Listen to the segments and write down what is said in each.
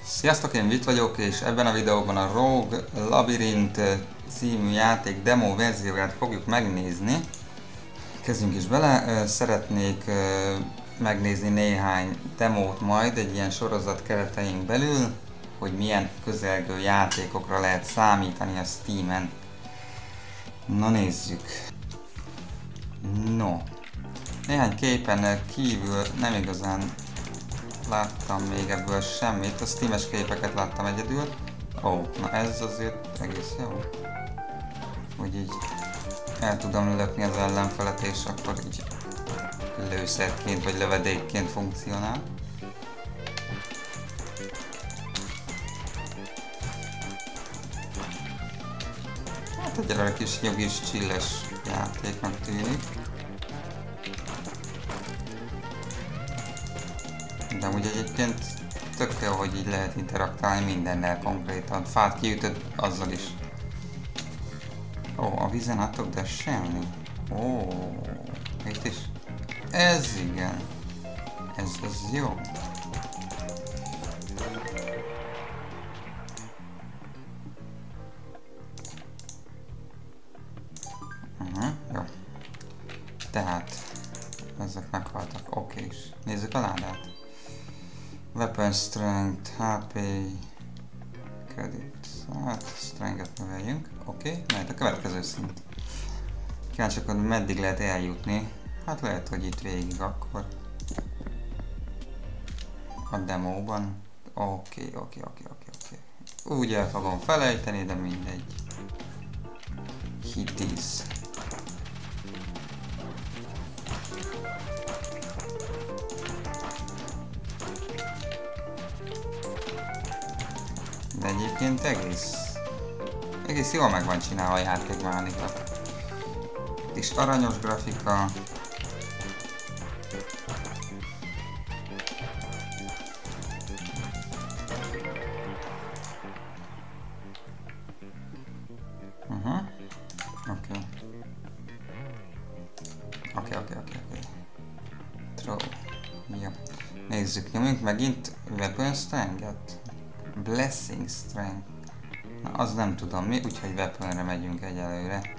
Sziasztok, én Vit vagyok, és ebben a videóban a Rogue Labyrinth című játék demo verzióját fogjuk megnézni. Kezdjünk is bele, szeretnék megnézni néhány demót majd egy ilyen sorozat keretein belül, hogy milyen közelgő játékokra lehet számítani a Steamen. Na nézzük. No, néhány képen kívül nem igazán láttam még ebből semmit, a Steam-es képeket láttam egyedül. Ó, na ez azért egész jó. Hogy így el tudom lökni az ellenfelet, és akkor így lőszerként vagy lövedékként funkcionál. Hát egyelőre kis nyugis, chilles játéknak tűnik. De úgy egyébként tök jó, hogy így lehet interaktálni mindennel konkrétan. Fát kiütöd azzal is. Ó, a vízen át tudok dasselni. Ó, itt is. Ez igen. Ez jó. Jó. Tehát ezek meghaltak. Oké is. Nézzük a ládát. Weapon Strength, HP, Credit, hát Strength-et növeljünk, oké, mehet a következő szint. Kíváncsi, hogy meddig lehet eljutni, hát lehet, hogy itt végig akkor. A demóban, oké. Úgy el fogom felejteni, de mindegy. Hit is. De egyébként egész jól meg van csinálva a játékmechanika. Itt is aranyos grafika. Oké. Throw. Jó. Nézzük, nyomjunk megint Weapon Strength-et. Blessing Strength. Na, az nem tudom mi, úgyhogy weaponre megyünk egyelőre.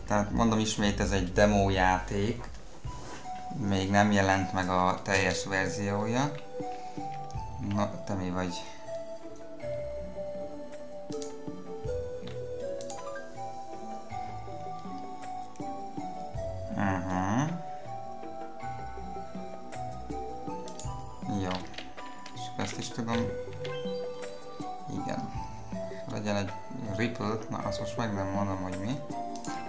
Tehát mondom ismét, ez egy demo játék. Még nem jelent meg a teljes verziója. Na, te mi vagy? Jó. És ezt is tudom. Igen. Legyen egy ripple, na azt most meg nem mondom, hogy mi.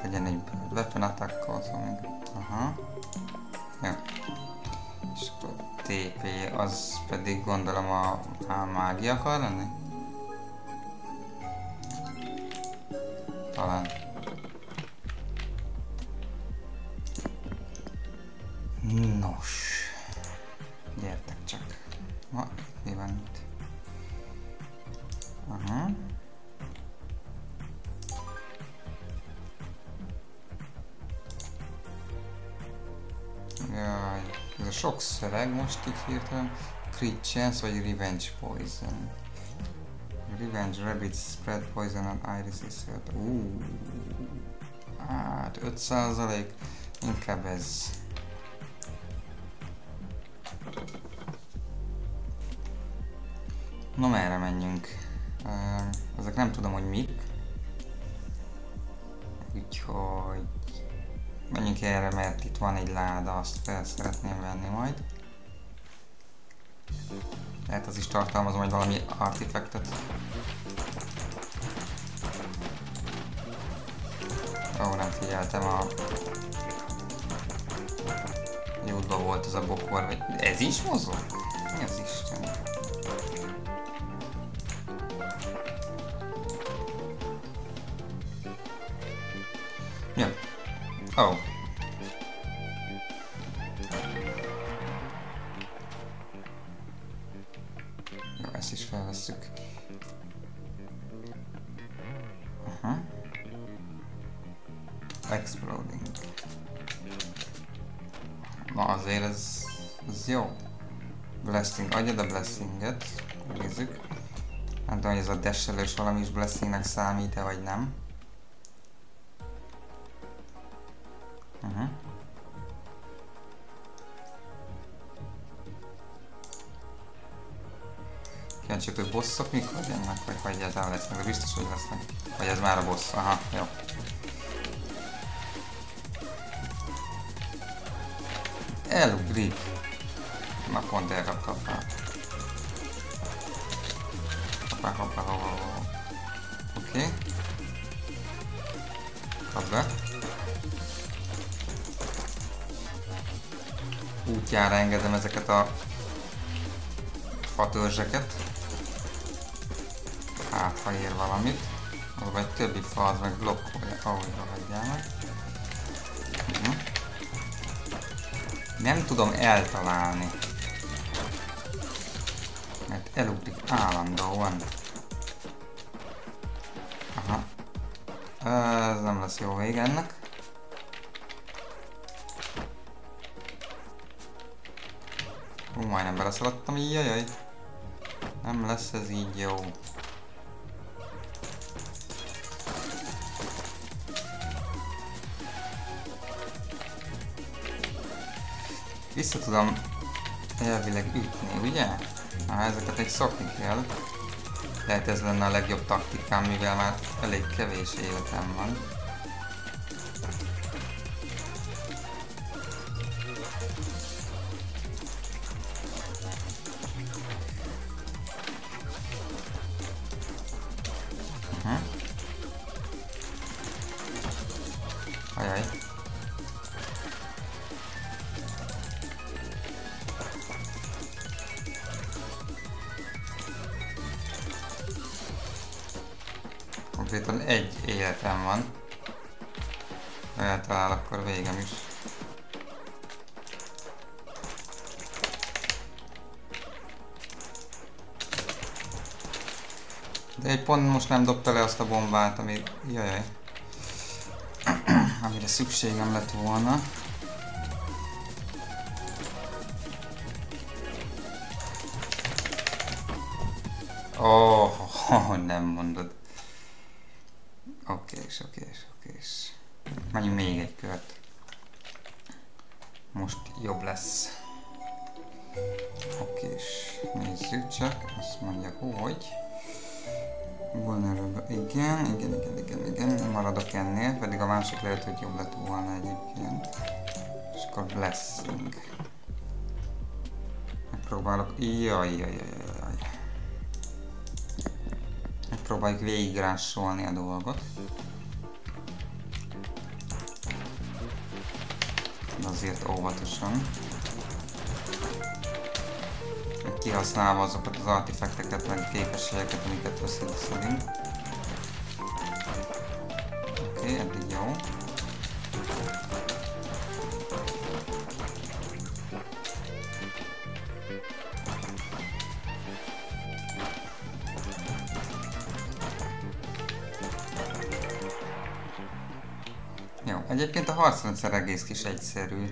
Legyen egy weapon attack-kal, szóval. Jó. És akkor TP, az pedig gondolom a mágia akar lenni? Talán. Nos. Gyertek csak. Na, mi van itt? Jaj, ez a sok szöveg most így hirtelen. Crit chance vagy revenge poison. Revenge rabbit spread poison on iris insert. Hát 5%. Inkább ez. No, merre menjünk? Ezek nem tudom, hogy mik. Úgyhogy menjünk erre, mert itt van egy láda, azt fel szeretném venni majd. Lehet az is tartalmaz majd valami artifactet. Ó, nem figyeltem, a jódban volt az a bokor, vagy ez is mozog? Mi az Isten? Jó. Ó. Jó, ezt is felvesszük. Exploding. Na azért ez Ez jó. Blessing, adjad a blessinget. Nézzük. Nem tudom, hogy ez a dash-elős valami is blessingnek számít-e, vagy nem. Kíváncsiak, hogy bosszok mikor jönnek, vagy ha egyáltalán lesznek, de biztos, hogy lesznek. Vagy ez már a boss, aha, jó. Elugrik. Na pont erre a kapát. Hoppá. Oké. Kap be. Útjára engedem ezeket a fatörzseket. Hát, ha ér valamit. Vagy többi fa az meg blokkolja, ahogy hagyjál meg. Nem tudom eltalálni. Mert elugrik állandóan. Aha. Ez nem lesz jó vége ennek. Majdnem beleszaladtam, jajjaj. Nem lesz ez így jó. Vissza tudom elvileg ütni, ugye? Ezeket még szokni kell. Lehet ez lenne a legjobb taktikám, mivel már elég kevés életem van. Ajaj. Konkrétan egy életem van. Ha eltalál, akkor végem is. De egy pont most nem dobta le azt a bombát, ami... Jajjaj. Amire szükségem lett volna. Nem mondod. Okés. Menjünk még egy kört. Most jobb lesz. Okés. Nézzük csak. Azt mondja, hogy... Igen. Maradok ennél, pedig a másik lehet, hogy jobb lett volna egyébként. És akkor blessing. Megpróbálok... Jaj. Megpróbáljuk végigrásolni a dolgot. De azért óvatosan. Kihasználva azokat az artifakteket, meg képességeket, amiket összeszedünk. Oké, eddig jó. Jó, egyébként a harcrendszer egész kis egyszerű.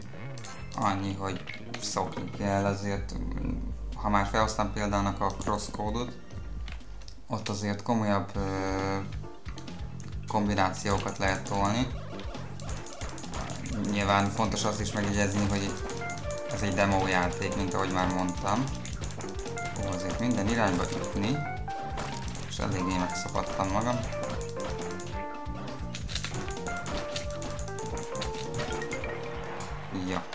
Annyi, hogy szokni kell, azért ha már felhoztam példának a crosscode-ot, ott azért komolyabb kombinációkat lehet tolni. Nyilván fontos azt is megjegyezni, hogy ez egy demo játék, mint ahogy már mondtam. Azért minden irányba ütni, és eléggé megszakadtam magam. Ja.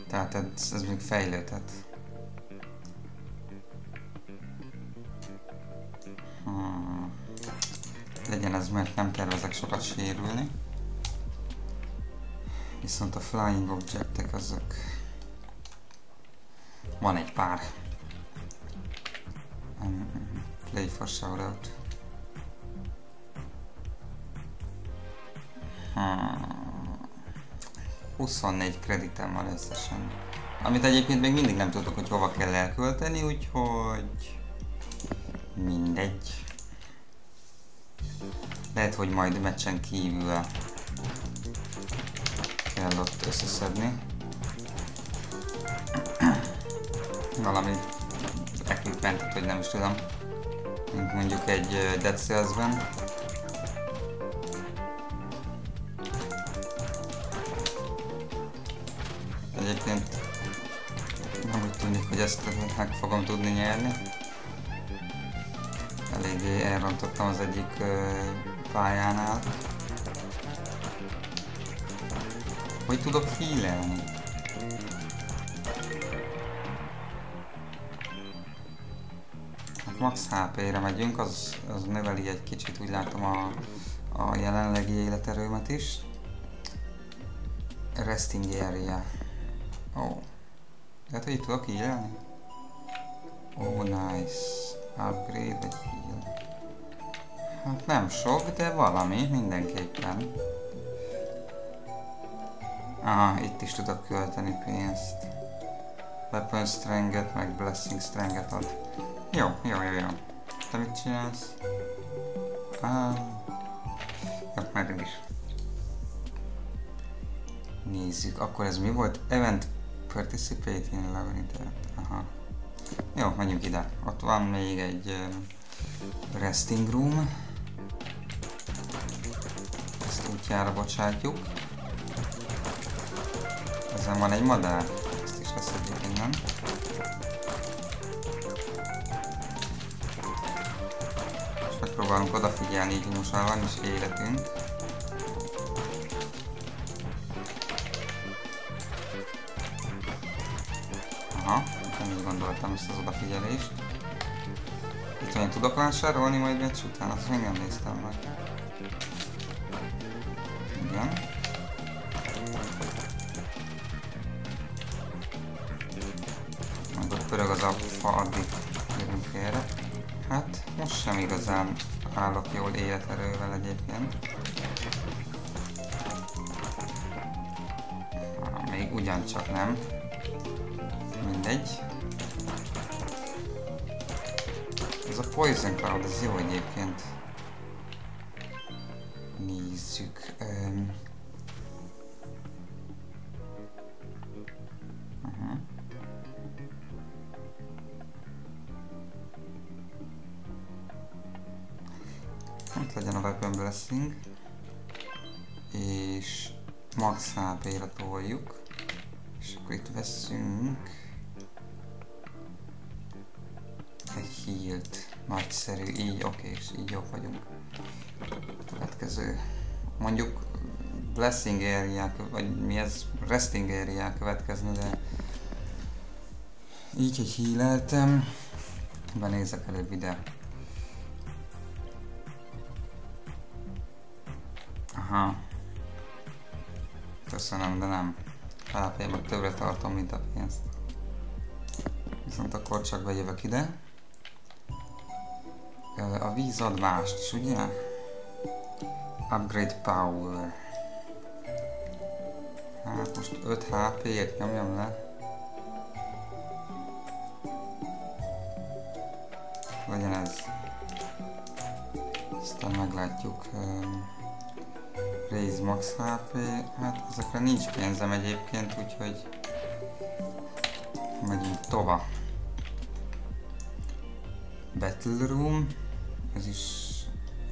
Tehát ez még fejlődhet. Legyen ez, mert nem tervezek sokat sérülni. Viszont a flying objectek azok... Van egy pár. Play for shoutout. 24 kreditem van összesen. Amit egyébként még mindig nem tudok, hogy hova kell elkölteni, úgyhogy... mindegy. Lehet, hogy majd meccsen kívül kell ott összeszedni. Valami equipmentet, vagy nem is tudom. Mint mondjuk egy Dead Cells-ben. Egyébként nem úgy tűnik, hogy ezt meg fogom tudni nyerni. Eléggé elrontottam az egyik pályánál. Hogy tudok healelni? Hát max HP-re megyünk, az növeli egy kicsit, úgy látom a jelenlegi életerőmet is. Resting area. Oh. Lehet, hogy itt tudok healelni? Oh, nice. Upgrade vagy heal. Hát nem sok, de valami mindenképpen. Aha, itt is tudok költeni pénzt. Weapon strength-et, meg blessing strength-et ad. Jó. Te mit csinálsz? Jó, meg is. Nézzük, akkor ez mi volt? Event participate in labyrinth. Aha. Jó, menjünk ide. Ott van még egy resting room. Ezt útjára bocsátjuk. Ezen van egy madár. Ezt is leszedjük innen. És megpróbálunk odafigyelni, így most már van is életünk. Aha, nem így gondoltam ezt az odafigyelést. Itt én tudok vásárolni majd meccs után? Azt még nem néztem meg. Igen. Meg ott pörög az a fa, addig jövünk félre. Hát most sem igazán állok jól életerővel egyébként. Még ugyancsak nem. Mindegy. Ez a Poison Cloud, ez jó egyébként. Nézzük. Itt legyen a Weapon Blessing. És max HP-re toljuk. És akkor itt veszünk egy healt. Nagyszerű, így oké, és így jobb vagyunk. Következő. Mondjuk blessing area, vagy mi ez? Resting area következne, de így, hogy healeltem. Benézek előbb ide. Aha. Köszönöm, de nem. HP-ben többre tartom, mint a pénzt. Viszont akkor csak bejövök ide. A víz ad mást is, ugye? Upgrade power. Hát most 5 HP-ért nyomjam le. Legyen ez. Aztán meglátjuk. Raise max HP. Hát ezekre nincs pénzem egyébként, úgyhogy megyünk tovább. Battle room. Ez is...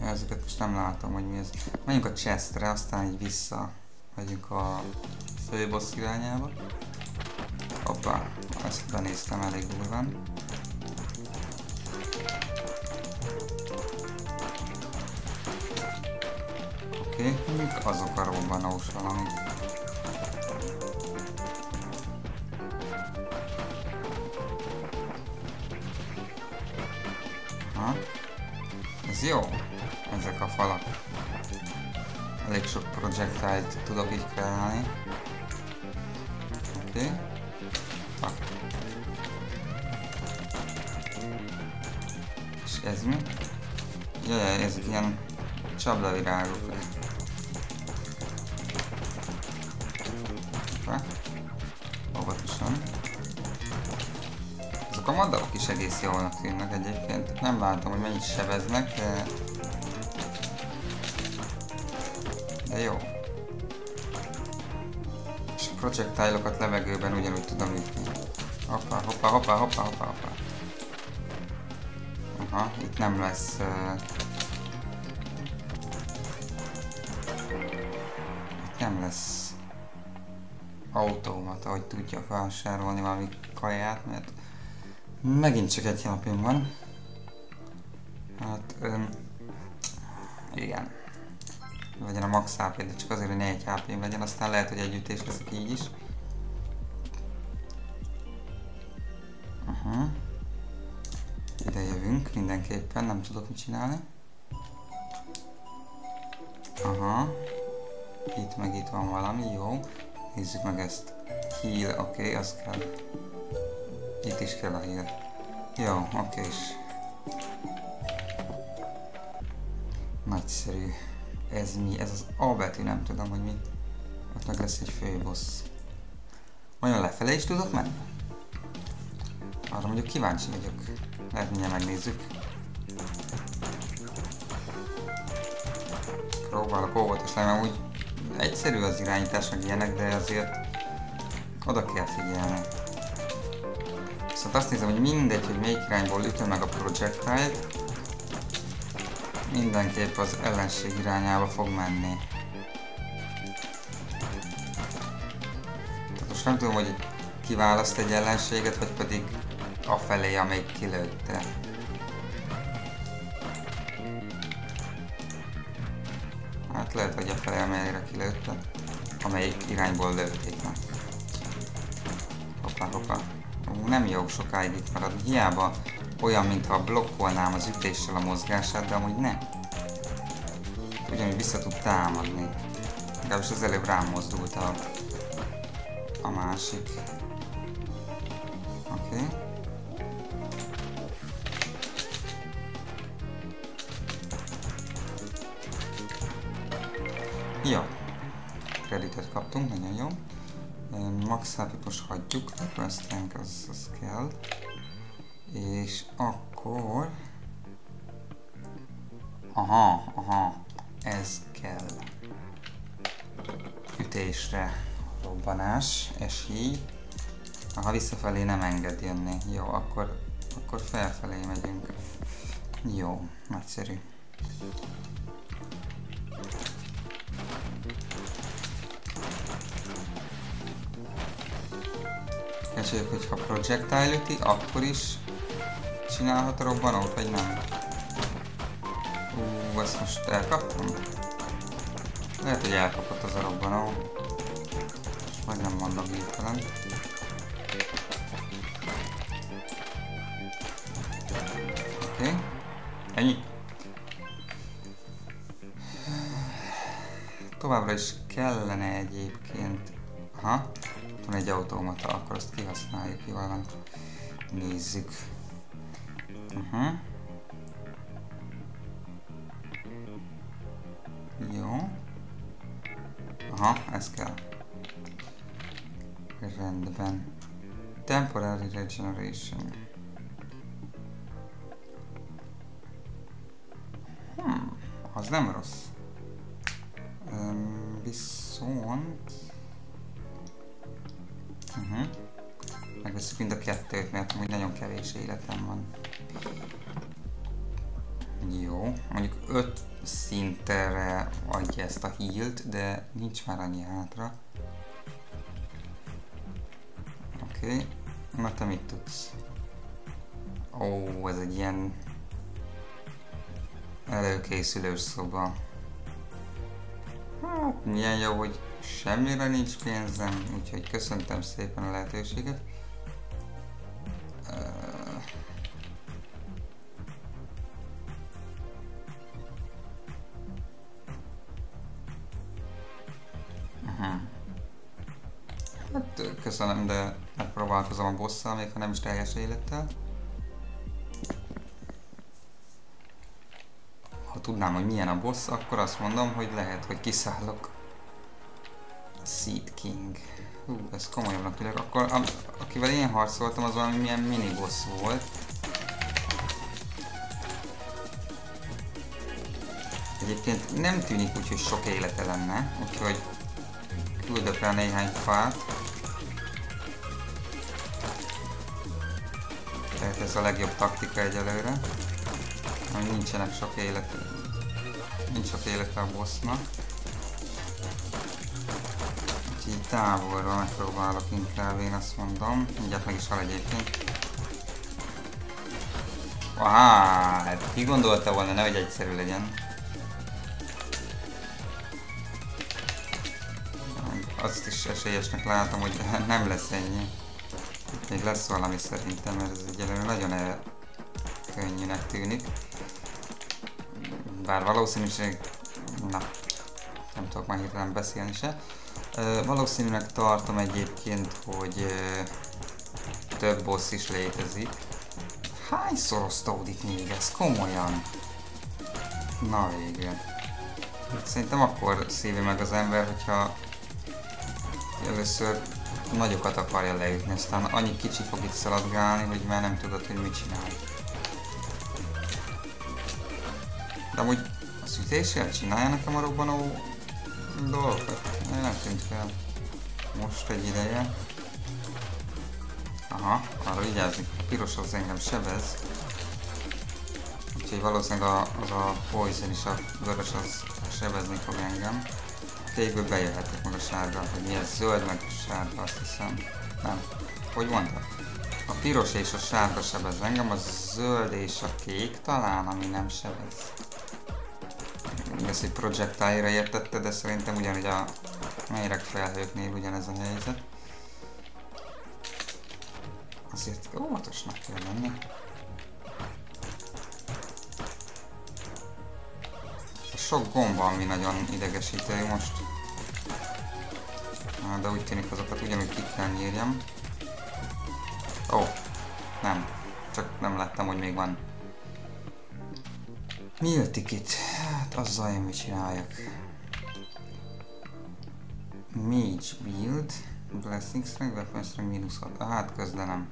Ezeket most nem látom, hogy mi ez. Menjünk a chestre, aztán így vissza. Megyünk a főboss irányába. Hoppá, ezt benéztem elég durván. Oké, mik azok a robbanós valamik. Ha? Ez jó, ezek a falak. Elég sok projectile-t tudok így kreálni. Oké. És ez mi? Jaj, ezek ilyen csapdavirágok. Óvatosan. Azok a madarak is egész jólnak tűnnek egyébként. Nem látom, hogy mennyit sebeznek, de jó. És a projectile-okat levegőben ugyanúgy tudom ütni. Hoppá, hoppá, hoppá, hoppá, hoppá, hoppá. Aha, itt nem lesz... itt nem lesz automata, hogy tudja vásárolni valami kaját, mert megint csak egy HP-m van. Hát, igen. Legyen a max HP, de csak azért, hogy ne egy HP-m legyen, aztán lehet, hogy egy ütés leszek így is. Ide jövünk mindenképpen, nem tudok mit csinálni. Aha. Itt meg itt van valami, jó. Nézzük meg ezt. Heal, oké, az kell. Itt is kell a heal. Jó, oké. Nagyszerű. Ez mi? Ez az A betű, nem tudom, hogy mi. Ott meg lesz egy főbossz. Olyan lefelé is tudok menni? Arra mondjuk kíváncsi vagyok. Lehet mindjárt megnézzük. Próbálok óvatos lenni, mert úgy egyszerű az irányítás, meg ilyenek, de azért oda kell figyelni. Viszont azt nézem, hogy mindegy, hogy melyik irányból ütöm meg a projectile-t, mindenképp az ellenség irányába fog menni. Tehát most nem tudom, hogy kiválaszt egy ellenséget, vagy pedig afelé, amelyik kilőtte. Hát lehet, hogy afelé, amelyre kilőtte, amelyik irányból lőtték meg. Hoppá, hoppá. Nem jó sokáig itt marad. Hiába olyan, mintha blokkolnám az ütéssel a mozgását, de amúgy nem. Ugyanúgy vissza tud támadni. Legalábbis az előbb rám mozdult a másik. Oké. Jó. Kreditet kaptunk, nagyon jó. Max HP-t most hagyjuk, a strength az kell. És akkor... Aha, ez kell. Ütésre robbanás, esély. Aha, visszafelé nem enged jönni. Jó, akkor felfelé megyünk. Jó, nagyszerű. Esélyek, hogyha projectile üti, akkor is csinálhat a robbanót, vagy nem? Ezt most elkaptam? Lehet, hogy elkapott az a robbanó. Most meg nem mondom hirtelen. Oké. Ennyi. Továbbra is kellene egyébként... Aha. Van egy automata, akkor azt kihasználjuk, jól van. Nézzük. Jó. Aha, ez kell. Rendben. Temporary regeneration. Az nem rossz. Viszont... Megveszünk mind a kettőt, mert amúgy nagyon kevés életem van. Jó, mondjuk 5 szintre adja ezt a healt, de nincs már annyi hátra. Oké, na te mit tudsz? Ó, ez egy ilyen előkészülős szoba. Hát, milyen jó, hogy semmire nincs pénzem, úgyhogy köszöntem szépen a lehetőséget. Hát köszönöm, de megpróbálkozom a bosszal, még ha nem is teljes élettel. Ha tudnám, hogy milyen a boss, akkor azt mondom, hogy lehet, hogy kiszállok. Seed King. Ez komolyabbnak tűnik. Akkor akivel én harcoltam, az valami milyen mini boss volt. Egyébként nem tűnik úgy, hogy sok élete lenne, úgyhogy küldök rá néhány fát. Tehát ez a legjobb taktika egyelőre. Hogy nincsenek sok élet. Nincs sok élete a bossnak. Úgyhogy távolról megpróbálok inkább, én azt mondom. Mindjárt meg is hal egyébként. Hát ki gondolta volna, nehogy egyszerű legyen. Azt is esélyesnek látom, hogy nem lesz ennyi. Még lesz valami szerintem, mert ez egyelőre nagyon könnyűnek tűnik. Bár valószínűség... Na, nem tudok már hirtelen beszélni se. Valószínűleg tartom egyébként, hogy több boss is létezik. Hányszor osztódik még ez? Komolyan? Na végre. Szerintem akkor szívi meg az ember, hogyha először nagyokat akarja leütni, aztán annyi kicsi fog itt szaladgálni, hogy már nem tudod, hogy mit csinálj. De amúgy az ütéssel csinálja nekem a robbanó dolgokat? Nem tűnt fel. Most egy ideje. Aha, arra vigyázni, a piros az engem sebez. Úgyhogy valószínűleg az a poison is, a vörös az sebezni fog engem. Végül bejöhetek meg a sárga, hogy mi ez, zöld meg a sárga, azt hiszem. Nem. Hogy mondta? A piros és a sárga sebez engem, a zöld és a kék talán, ami nem sebez. Ezt egy projectile-ra értette, de szerintem ugyanúgy a méregfelhőknél ugyanez a helyzet. Azért óvatosnak kell lenni. Sok gomb van, ami nagyon idegesítő most. De úgy tűnik, azokat ugyanúgy ki kell nyírjam. Ó, nem. Csak nem láttam, hogy még van. Meal ticket. Hát azzal én mit csináljak. Mage build. Blessing strength, weapon strength mínusz 6. Hát közlenem.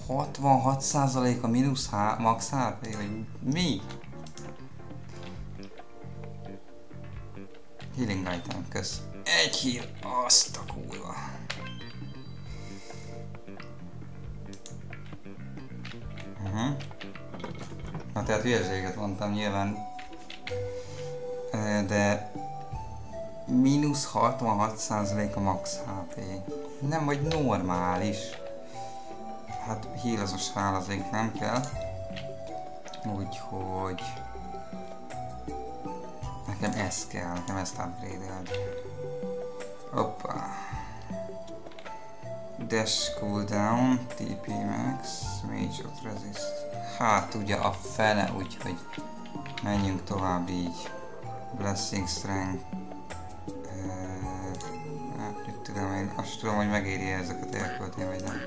66% a mínusz max HP, vagy mi? Healing item, kösz. Egy hír, azt a kurva. Na tehát hülyeséget mondtam nyilván. De mínusz 66% a max HP. Nem vagy normális. Hát healazos azért nem kell. Úgyhogy... Nekem ez kell, nekem ezt upgrade-eld. Hoppá. Dash cooldown, TP max, mage of resist. Hát ugye a fene, úgyhogy menjünk tovább így. Blessing strength. Hát mit tudom én, azt tudom, hogy megéri ezeket elkölteni, vagy nem.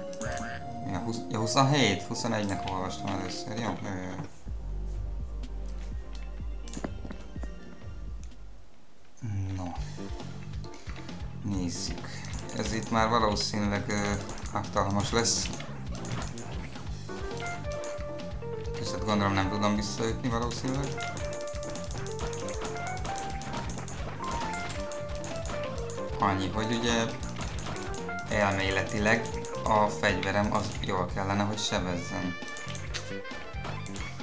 Ja, 27, 21-nek olvastam először, jó? No. Nézzük. Ez itt már valószínűleg hatalmas lesz. Viszont gondolom nem tudom visszaütni valószínűleg. Annyi, hogy ugye elméletileg a fegyverem az jól kellene, hogy sebezzen.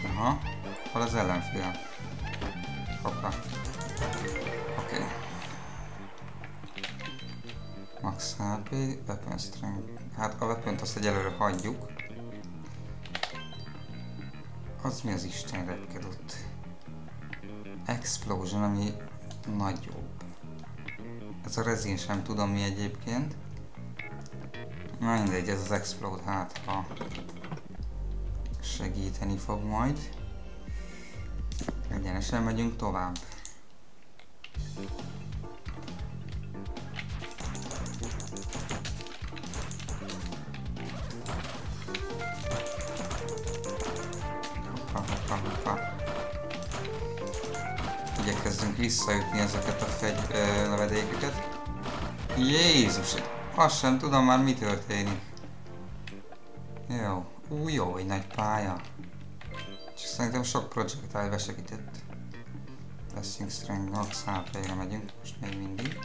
Aha, hol az ellenfél? Hoppá. Oké. Max HP, weapon strength. Hát a weapont azt egyelőre hagyjuk. Az mi az Isten repkedott? Explosion, ami nagyobb. Ez a rezin sem tudom mi egyébként. Na mindegy, ez az explode, hát ha segíteni fog majd. Egyenesen megyünk tovább. Hoppa. Igyekezzünk visszaütni ezeket a lövedékeket. Jézus! Azt sem tudom már mi történik. Jó. Jó, egy nagy pálya. Csak szerintem sok projectile besegített. Blessing Strength Max HP-re megyünk most még mindig.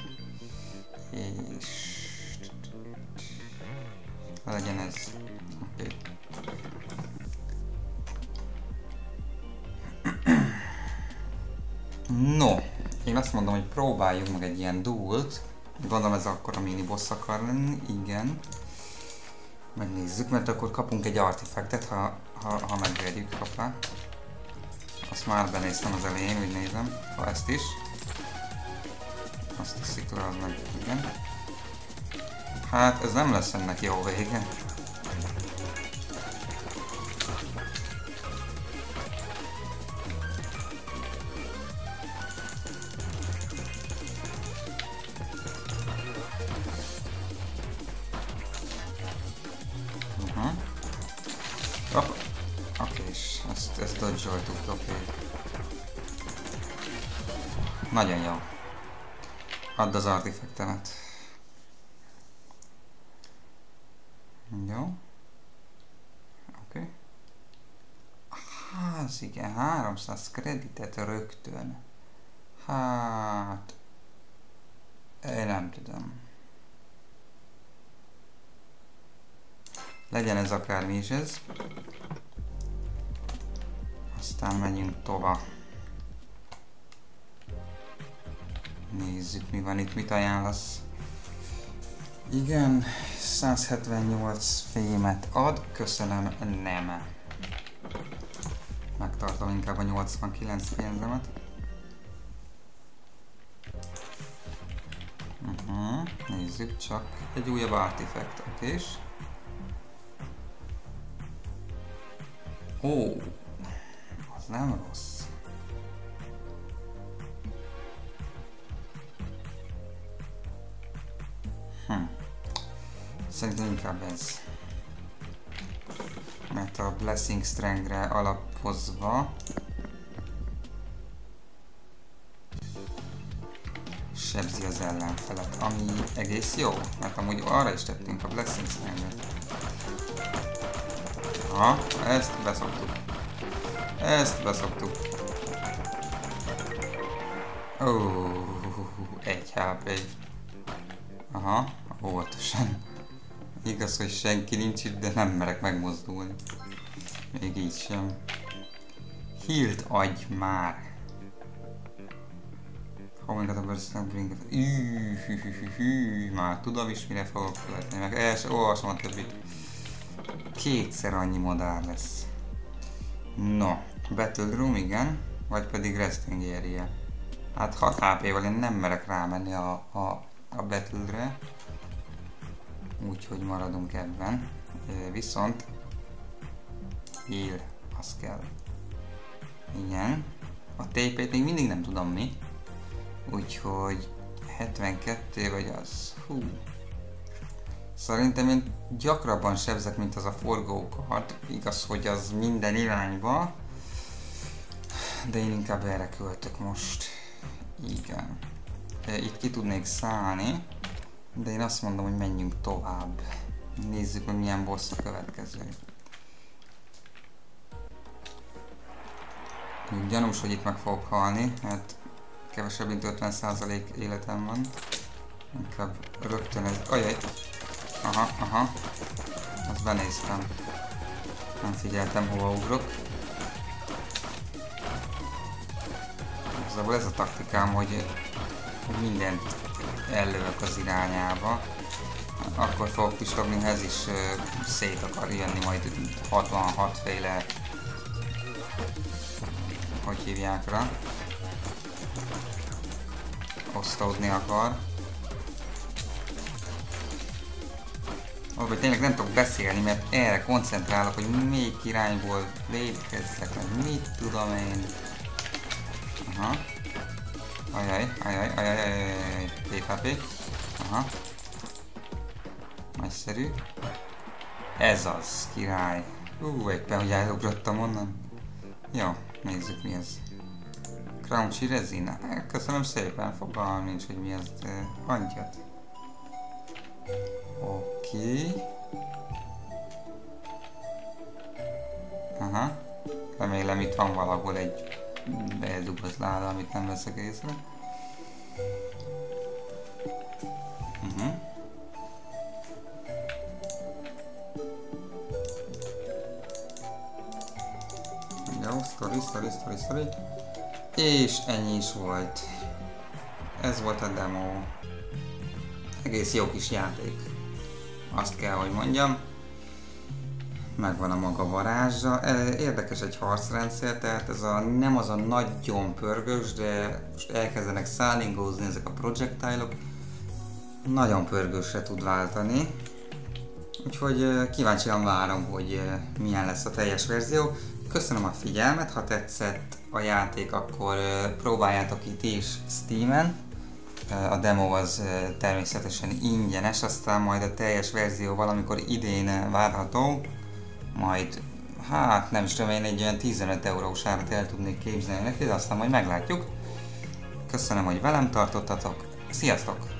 És... legyen ez. Oké. No, én azt mondom, hogy próbáljunk meg egy ilyen duelt. Gondolom ez akkor a mini boss akar lenni, igen. Megnézzük, mert akkor kapunk egy artifactet, ha megverjük, hoppá. Azt már benéztem az elején, úgy nézem, ha ezt is. Azt a szikla az meg, igen. Hát ez nem lesz ennek jó vége. Oké, és ezt dodge-oltuk, oké. Nagyon jó. Add az artifactemet. Jó. Oké. Hát igen, 300 kreditet rögtön. Hát... én nem tudom. Legyen ez akármi is ez. Aztán megyünk tovább. Nézzük mi van itt, mit ajánlasz. Igen, 178 fémet ad, köszönöm, nem. Megtartom inkább a 89 pénzemet. Nézzük csak. Egy újabb artifact, okés. Ó, az nem rossz. Szerintem inkább ez. Mert a Blessing Strength-re alapozva sebzi az ellenfelet, ami egész jó, mert amúgy arra is tettünk a Blessing Strength-re. Aha, ezt beszoktuk. Ezt beszoktuk. Ó, 1 HP. Aha, óvatosan. Igaz, hogy senki nincs itt, de nem merek megmozdulni. Még így sem. Healt adj már! Már tudom is, mire fogok követni. Meg el sem olvasom a többit. Kétszer annyi modár lesz. No, Battle Room, igen. Vagy pedig Resting Area. Hát 6 HP-val én nem merek rámenni a Battle-re. Úgyhogy maradunk ebben. Viszont heal, az kell. Igen. A TP-t még mindig nem tudom mi. Úgyhogy 72 vagy az. Hú. Szerintem én gyakrabban sebzek, mint az a forgókard. Igaz, hogy az minden irányba. De én inkább erre költök most. Igen. Itt ki tudnék szállni. De én azt mondom, hogy menjünk tovább. Nézzük, hogy milyen boss a következő. Gyanús, hogy itt meg fogok halni, mert kevesebb mint 50% életem van. Inkább rögtön ez... Ajaj! Aha. Azt benéztem. Nem figyeltem, hova ugrok. Igazából ez a taktikám, hogy mindent ellövök az irányába. Akkor fogok pislogni, ha ez is szét akar jönni majd 66 féle, hogy hívják rá, osztódni akar. Vagy tényleg nem tudok beszélni, mert erre koncentrálok, hogy melyik irányból védekezzek, vagy mit tudom én. Aha. Ajaj, 2 HP. Aha. Nagyszerű. Ez az, király. Éppen, hogy elugrottam onnan. Jó, nézzük mi ez. Crunchy Resin. Köszönöm szépen, fogalmam nincs, hogy mi ez, de adjad. Oké. Aha. Remélem itt van valahol egy bedugott láda, amit nem veszek észre. Jó, sztori. És ennyi is volt. Ez volt a demo. Egész jó kis játék. Azt kell, hogy mondjam. Megvan a maga varázsa. Érdekes egy harcrendszer, tehát ez nem az a nagyon pörgős, de most elkezdenek szállingózni ezek a projektile-ok. Nagyon pörgősre tud váltani. Úgyhogy kíváncsian várom, hogy milyen lesz a teljes verzió. Köszönöm a figyelmet, ha tetszett a játék, akkor próbáljátok ki ti is Steamen. A demo az természetesen ingyenes, aztán majd a teljes verzió valamikor idén várható. Majd, hát nem is tudom, én egy olyan 15 eurós árat el tudnék képzelni neki, de aztán majd meglátjuk. Köszönöm, hogy velem tartottatok. Sziasztok!